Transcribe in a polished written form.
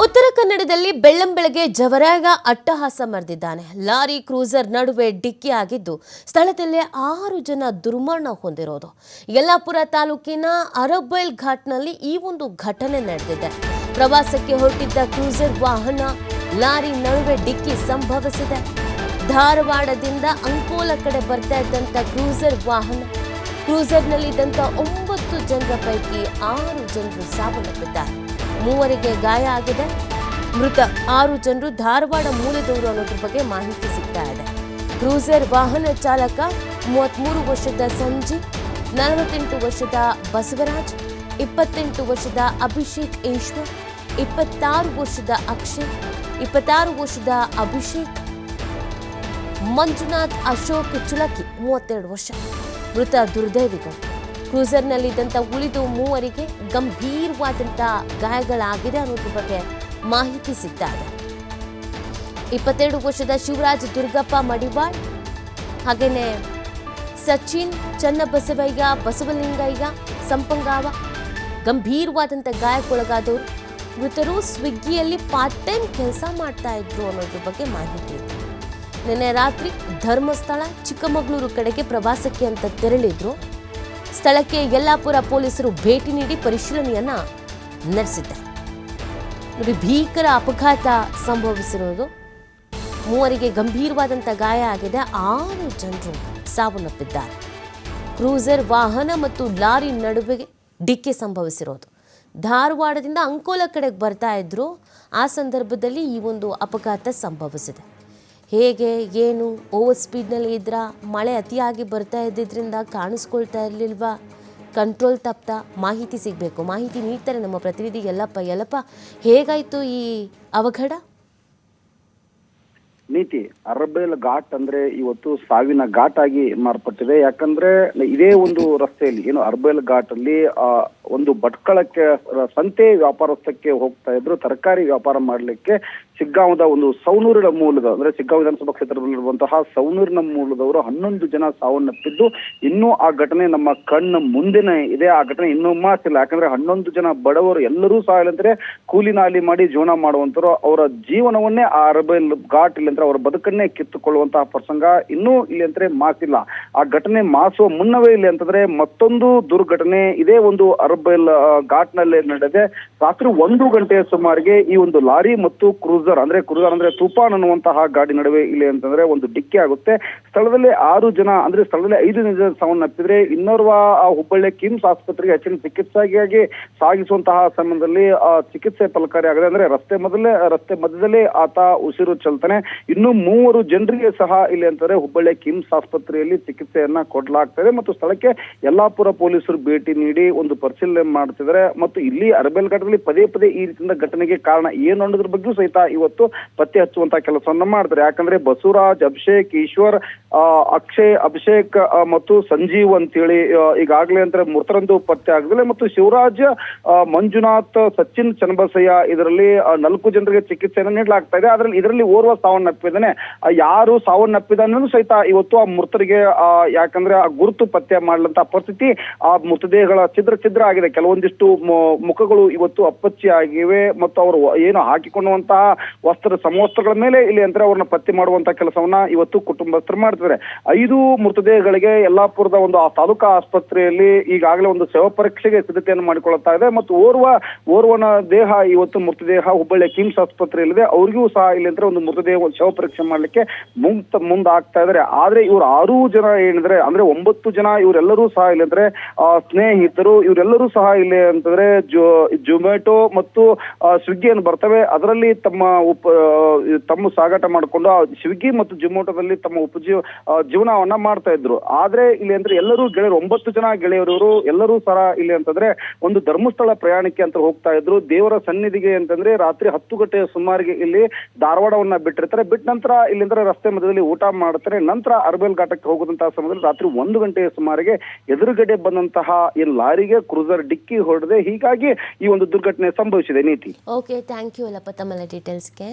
ಉತ್ತರ ಕನ್ನಡದಲ್ಲಿ ಬೆಳ್ಳಂಬೆಳಗ್ಗೆ ಜವರಾಗ ಅಟ್ಟಹಾಸ ಮೆರೆದಿದ್ದಾನೆ. Lorry cruiser ನಡುವೆ ಡಿಕ್ಕಿ ಆಗಿದ್ದು ಸ್ಥಳದಲ್ಲೇ 6 ಜನ ದುರ್ಮರಣ ಹೊಂದಿರೋದು. ಯಲ್ಲಾಪುರ ತಾಲೂಕಿನ ಅರಬೈಲ್ ಘಾಟ್ನಲ್ಲಿ ಈ ಒಂದು ಘಟನೆ ನಡೆದಿದೆ. ಪ್ರವಾಸಕ್ಕೆ ಹೊರಟಿದ್ದ ಕ್ರೂಸರ್ ವಾಹನ ಲಾರಿ ನಡುವೆ ಡಿಕ್ಕಿ ಸಂಭವಿಸಿದೆ. ಧಾರವಾಡದಿಂದ ಅಂಕೋಲ ಕಡೆ ಬರ್ತಾ ಇದ್ದಂತ ಕ್ರೂಸರ್ ವಾಹನ ಕ್ರೂಸರ್ನಲ್ಲಿದ್ದಂಥ 9 ಜನರ ಪೈಕಿ 6 ಜನರು ಸಾವನ್ನಪ್ಪಿದ್ದಾರೆ. 3 ಗಾಯ ಆಗಿದೆ. ಮೃತ 6 ಜನರು ಧಾರವಾಡ ಮೂಲದವರು ಅನ್ನೋದ್ರ ಬಗ್ಗೆ ಮಾಹಿತಿ ಸಿಗ್ತಾ ಇದೆ. ಕ್ರೂಸರ್ ವಾಹನ ಚಾಲಕ 33 ವರ್ಷದ ಸಂಜಿ, 48 ವರ್ಷದ ಬಸವರಾಜ್, 28 ವರ್ಷದ ಅಭಿಷೇಕ್ ಈಶ್ವರ್, 26 ವರ್ಷದ ಅಕ್ಷಯ್, 26 ವರ್ಷದ ಅಭಿಷೇಕ್, ಮಂಜುನಾಥ್ ಅಶೋಕ್ ಚುಲಕಿ 32 ವರ್ಷ ಮೃತ ದುರ್ದೈವಿಗಳು. ಕ್ರೂಸರ್ನಲ್ಲಿದ್ದಂಥ ಉಳಿದು 3 ಗಂಭೀರವಾದಂಥ ಗಾಯಗಳಾಗಿದೆ ಅನ್ನೋದ್ರ ಬಗ್ಗೆ ಮಾಹಿತಿ ಸಿಗ್ತಾ ಇದೆ. 22 ವರ್ಷದ ಶಿವರಾಜ್ ದುರ್ಗಪ್ಪ ಮಡಿವಾಳ್, ಹಾಗೇನೆ ಸಚಿನ್ ಚನ್ನಬಸವಯ್ಯ, ಬಸವಲಿಂಗಯ್ಯ ಸಂಪಂಗಾವ ಗಂಭೀರವಾದಂಥ ಗಾಯಕ್ಕೊಳಗಾದವರು. ಮೃತರು ಸ್ವಿಗ್ಗಿಯಲ್ಲಿ ಪಾರ್ಟ್ ಟೈಮ್ ಕೆಲಸ ಮಾಡ್ತಾ ಇದ್ರು ಅನ್ನೋದ್ರ ಬಗ್ಗೆ ಮಾಹಿತಿ ಇದೆ. ನಿನ್ನೆ ರಾತ್ರಿ ಧರ್ಮಸ್ಥಳ ಚಿಕ್ಕಮಗಳೂರು ಕಡೆಗೆ ಪ್ರವಾಸಕ್ಕೆ ಅಂತ ತೆರಳಿದ್ರು. ಸ್ಥಳಕ್ಕೆ ಯಲ್ಲಾಪುರ ಪೊಲೀಸರು ಭೇಟಿ ನೀಡಿ ಪರಿಶೀಲನೆಯನ್ನ ನಡೆಸಿದ್ದಾರೆ. ನೋಡಿ, ಭೀಕರ ಅಪಘಾತ ಸಂಭವಿಸಿರೋದು. 3 ಗಂಭೀರವಾದಂಥ ಗಾಯ ಆಗಿದೆ. 6 ಜನರು ಸಾವನ್ನಪ್ಪಿದ್ದಾರೆ. ಕ್ರೂಸರ್ ವಾಹನ ಮತ್ತು ಲಾರಿ ನಡುವೆ ಡಿಕ್ಕಿ ಸಂಭವಿಸಿರೋದು. ಧಾರವಾಡದಿಂದ ಅಂಕೋಲ ಕಡೆಗೆ ಬರ್ತಾ ಇದ್ರು. ಆ ಸಂದರ್ಭದಲ್ಲಿ ಈ ಒಂದು ಅಪಘಾತ ಸಂಭವಿಸಿದೆ. ಹೇಗೆ ಏನು ಓವರ್ ಸ್ಪೀಡ್ನಲ್ಲಿ ಇದ್ರ, ಮಳೆ ಅತಿಯಾಗಿ ಬರ್ತಾ ಇದ್ದಿದ್ದರಿಂದ ಕಾಣಿಸ್ಕೊಳ್ತಾ ಇರಲಿಲ್ವಾ, ಕಂಟ್ರೋಲ್ ತಪ್ತಾ, ಮಾಹಿತಿ ಸಿಗಬೇಕು. ಮಾಹಿತಿ ನೀಡ್ತಾರೆ ನಮ್ಮ ಪ್ರತಿನಿಧಿ ಯಲ್ಲಪ್ಪ. ಹೇಗಾಯಿತು ಈ ಅವಘಡ? ನೀತಿ, ಅರಬೈಲ್ ಘಾಟ್ ಅಂದ್ರೆ ಇವತ್ತು ಸಾವಿನ ಘಾಟ್ ಆಗಿ ಮಾರ್ಪಟ್ಟಿದೆ. ಯಾಕಂದ್ರೆ ಇದೇ ಒಂದು ರಸ್ತೆಯಲ್ಲಿ ಏನು ಅರಬೈಲ್ ಘಾಟ್ ಅಲ್ಲಿ ಒಂದು ಭಟ್ಕಳಕ್ಕೆ ಸಂತೆ ವ್ಯಾಪಾರಸ್ಥಕ್ಕೆ ಹೋಗ್ತಾ ಇದ್ರು ತರಕಾರಿ ವ್ಯಾಪಾರ ಮಾಡ್ಲಿಕ್ಕೆ. ಶಿಗ್ಗಾಂವದ ಒಂದು ಸೌನೂರಿನ ಮೂಲದ ಅಂದ್ರೆ ಶಿಗ್ಗಾಂವ ವಿಧಾನಸಭಾ ಕ್ಷೇತ್ರದಲ್ಲಿರುವಂತಹ ಸೌನೂರಿನ ಮೂಲದವರು 11 ಜನ ಸಾವನ್ನಪ್ಪಿದ್ದು ಇನ್ನೂ ಆ ಘಟನೆ ನಮ್ಮ ಕಣ್ಣ ಮುಂದೆನೇ ಇದೆ. ಆ ಘಟನೆ ಇನ್ನೂ ಮಾಸಿಲ್ಲ. ಯಾಕಂದ್ರೆ 11 ಜನ ಬಡವರು ಎಲ್ಲರೂ ಸಹ ಇಲ್ಲಂದ್ರೆ ಕೂಲಿ ನಾಲಿ ಮಾಡಿ ಜೀವನ ಮಾಡುವಂತರು ಅವರ ಜೀವನವನ್ನೇ ಆ ಅರಬೈಲ್ ಘಾಟ್ ಇಲ್ಲಿ ಅಂದ್ರೆ ಅವರ ಬದುಕನ್ನೇ ಕಿತ್ತುಕೊಳ್ಳುವಂತಹ ಪ್ರಸಂಗ ಇನ್ನೂ ಇಲ್ಲಿ ಅಂದ್ರೆ ಮಾಸಿಲ್ಲ. ಆ ಘಟನೆ ಮಾಸುವ ಮುನ್ನವೇ ಇಲ್ಲಿ ಅಂತಂದ್ರೆ ಮತ್ತೊಂದು ದುರ್ಘಟನೆ ಇದೇ ಒಂದು ಅರಬೈಲ್ ಘಾಟ್ ನಲ್ಲಿ ನಡೆದಿದೆ. ರಾತ್ರಿ 1 ಗಂಟೆಯ ಸುಮಾರಿಗೆ ಈ ಒಂದು ಲಾರಿ ಮತ್ತು ಕ್ರೂಸರ್ ಅಂದ್ರೆ ತೂಫಾನ್ ಅನ್ನುವಂತಹ ಗಾಡಿ ನಡುವೆ ಇಲ್ಲಿ ಅಂತಂದ್ರೆ ಒಂದು ಡಿಕ್ಕಿ ಆಗುತ್ತೆ. ಸ್ಥಳದಲ್ಲಿ 6 ಜನ ಅಂದ್ರೆ ಸ್ಥಳದಲ್ಲಿ 5 ಜನ ಸಾವನ್ನಪ್ಪಿದ್ರೆ ಇನ್ನೋರ್ವ ಹುಬ್ಬಳ್ಳಿ ಕಿಮ್ಸ್ ಆಸ್ಪತ್ರೆಗೆ ಹೆಚ್ಚಿನ ಚಿಕಿತ್ಸೆಗಾಗಿ ಸಾಗಿಸುವಂತಹ ಸಂದರ್ಭದಲ್ಲಿ ಚಿಕಿತ್ಸೆ ಫಲಕಾರಿ ಆಗದೆ. ಅಂದ್ರೆ ರಸ್ತೆ ಮಧ್ಯದಲ್ಲಿ ಆತ ಉಸಿರು ಚೆಲ್ತಾನೆ. ಇನ್ನು 3 ಜನರಿಗೆ ಸಹ ಇಲ್ಲಿ ಅಂತಂದ್ರೆ ಹುಬ್ಬಳ್ಳಿ ಕಿಮ್ಸ್ ಆಸ್ಪತ್ರೆಯಲ್ಲಿ ಚಿಕಿತ್ಸೆಯನ್ನ ಕೊಡಲಾಗ್ತದೆ ಮತ್ತು ಸ್ಥಳಕ್ಕೆ ಯಲ್ಲಾಪುರ ಪೊಲೀಸರು ಭೇಟಿ ನೀಡಿ ಒಂದು ಪರಿಶೀಲನೆ ಮಾಡ್ತಿದ್ದಾರೆ. ಮತ್ತು ಇಲ್ಲಿ ಅರಬೈಲ್ ಘಾಟದಲ್ಲಿ ಪದೇ ಈ ರೀತಿಯಿಂದ ಘಟನೆಗೆ ಕಾರಣ ಏನು ಅನ್ನೋದ್ರ ಬಗ್ಗೆಯೂ ಸಹಿತ ಇವತ್ತು ಪತ್ತೆ ಹಚ್ಚುವಂತಹ ಕೆಲಸವನ್ನ ಮಾಡ್ತಾರೆ. ಯಾಕಂದ್ರೆ ಬಸವರಾಜ್, ಅಭಿಷೇಕ್, ಈಶ್ವರ್, ಅಕ್ಷಯ್, ಅಭಿಷೇಕ್ ಮತ್ತು ಸಂಜೀವ್ ಅಂತೇಳಿ ಈಗಾಗಲೇ ಅಂದ್ರೆ ಮೃತರಂದು ಪತ್ತೆ ಆಗದಿಲ್ಲ. ಮತ್ತು ಶಿವರಾಜ್, ಮಂಜುನಾಥ್, ಸಚಿನ್ ಚನ್ನಬಸಯ್ಯ ಇದರಲ್ಲಿ 4 ಜನರಿಗೆ ಚಿಕಿತ್ಸೆಯನ್ನು ನೀಡಲಾಗ್ತಾ ಇದೆ. ಇದರಲ್ಲಿ ಓರ್ವ ಸಾವನ್ನಪ್ಪಿದ್ದಾನೆ. ಯಾರು ಸಾವನ್ನಪ್ಪಿದಾನೂ ಸಹಿತ ಇವತ್ತು ಆ ಮೃತರಿಗೆ ಯಾಕಂದ್ರೆ ಆ ಗುರುತು ಪತ್ತೆ ಮಾಡಲಂತ ಪರಿಸ್ಥಿತಿ, ಆ ಮೃತದೇಹಗಳ ಛಿದ್ರ ಆಗಿದೆ. ಕೆಲವೊಂದಿಷ್ಟು ಮುಖಗಳು ಇವತ್ತು ಅಪ್ಪಚ್ಚಿ ಆಗಿವೆ ಮತ್ತು ಅವರು ಏನು ಹಾಕಿಕೊಳ್ಳುವಂತಹ ಸಮವಸ್ತ್ರಗಳ ಮೇಲೆ ಇಲ್ಲಿ ಅಂದ್ರೆ ಅವ್ರನ್ನ ಪತ್ತೆ ಮಾಡುವಂತಹ ಕೆಲಸವನ್ನ ಇವತ್ತು ಕುಟುಂಬಸ್ಥರು ಮಾಡ್ತಿದ್ದಾರೆ. 5 ಮೃತದೇಹಗಳಿಗೆ ಯಲ್ಲಾಪುರದ ಒಂದು ತಾಲೂಕಾ ಆಸ್ಪತ್ರೆಯಲ್ಲಿ ಈಗಾಗಲೇ ಒಂದು ಶವ ಪರೀಕ್ಷೆಗೆ ಸಿದ್ಧತೆಯನ್ನು ಮಾಡಿಕೊಳ್ಳುತ್ತಾ ಇದೆ. ಮತ್ತು ಓರ್ವನ ದೇಹ ಇವತ್ತು ಮೃತದೇಹ ಹುಬ್ಬಳ್ಳಿ ಕಿಮ್ಸ್ ಆಸ್ಪತ್ರೆಯಲ್ಲಿದೆ. ಅವ್ರಿಗೂ ಸಹ ಇಲ್ಲಿ ಅಂದ್ರೆ ಒಂದು ಮೃತದೇಹ ಶವ ಪರೀಕ್ಷೆ ಮಾಡ್ಲಿಕ್ಕೆ ಮುಂದಾಗ್ತಾ ಇದ್ದಾರೆ. ಆದ್ರೆ ಇವ್ರು 6 ಜನ ಏನಿದ್ರೆ ಅಂದ್ರೆ 9 ಜನ ಇವರೆಲ್ಲರೂ ಸಹ ಇಲ್ಲಿ ಅಂದ್ರೆ ಸ್ನೇಹಿತರು. ಇವರೆಲ್ಲರೂ ಸಹ ಇಲ್ಲಿ ಅಂತಂದ್ರೆ ಜೊಮ್ಯಾಟೊ ಮತ್ತು ಸ್ವಿಗ್ಗಿಯನ್ನು ಬರ್ತವೆ. ಅದರಲ್ಲಿ ತಮ್ಮ ಸಾಗಾಟ ಮಾಡಿಕೊಂಡು ಸ್ವಿಗ್ಗಿ ಮತ್ತು ಜೊಮ್ಯಾಟೊದಲ್ಲಿ ತಮ್ಮ ಜೀವನವನ್ನ ಮಾಡ್ತಾ ಇದ್ರು. ಆದ್ರೆ ಇಲ್ಲಿ ಅಂದ್ರೆ ಎಲ್ಲರೂ ಗೆಳೆಯರು, 9 ಜನ ಗೆಳೆಯರು ಎಲ್ಲರೂ ಸಹ ಇಲ್ಲಿ ಅಂತಂದ್ರೆ ಒಂದು ಧರ್ಮಸ್ಥಳ ಪ್ರಯಾಣಕ್ಕೆ ಅಂತ ಹೋಗ್ತಾ ಇದ್ರು. ದೇವರ ಸನ್ನಿಧಿಗೆ ಅಂತಂದ್ರೆ ರಾತ್ರಿ 10 ಗಂಟೆಯ ಸುಮಾರಿಗೆ ಇಲ್ಲಿ ಧಾರವಾಡವನ್ನ ಬಿಟ್ಟಿರ್ತಾರೆ. ಬಿಟ್ಟ ನಂತರ ಇಲ್ಲಿಂದ್ರೆ ರಸ್ತೆ ಮಧ್ಯದಲ್ಲಿ ಊಟ ಮಾಡ್ತಾರೆ. ನಂತರ ಅರಬೈಲ್ ಘಾಟಕ್ಕೆ ಹೋಗುವಂತಹ ಸಮಯದಲ್ಲಿ ರಾತ್ರಿ 1 ಗಂಟೆಯ ಸುಮಾರಿಗೆ ಎದುರುಗಡೆ ಬಂದಂತಹ ಈ ಲಾರಿಗೆ ಕ್ರೂಸರ್ ಡಿಕ್ಕಿ ಹೊಡೆದೆ. ಹೀಗಾಗಿ ಈ ಒಂದು ದುರ್ಘಟನೆ ಸಂಭವಿಸಿದೆ. ನೀತಿ. ಓಕೆ, ಥ್ಯಾಂಕ್ ಯು ಅಲ್ಲಪ್ಪ ತಮ್ಮ ಡೀಟೇಲ್ಸ್ಗೆ.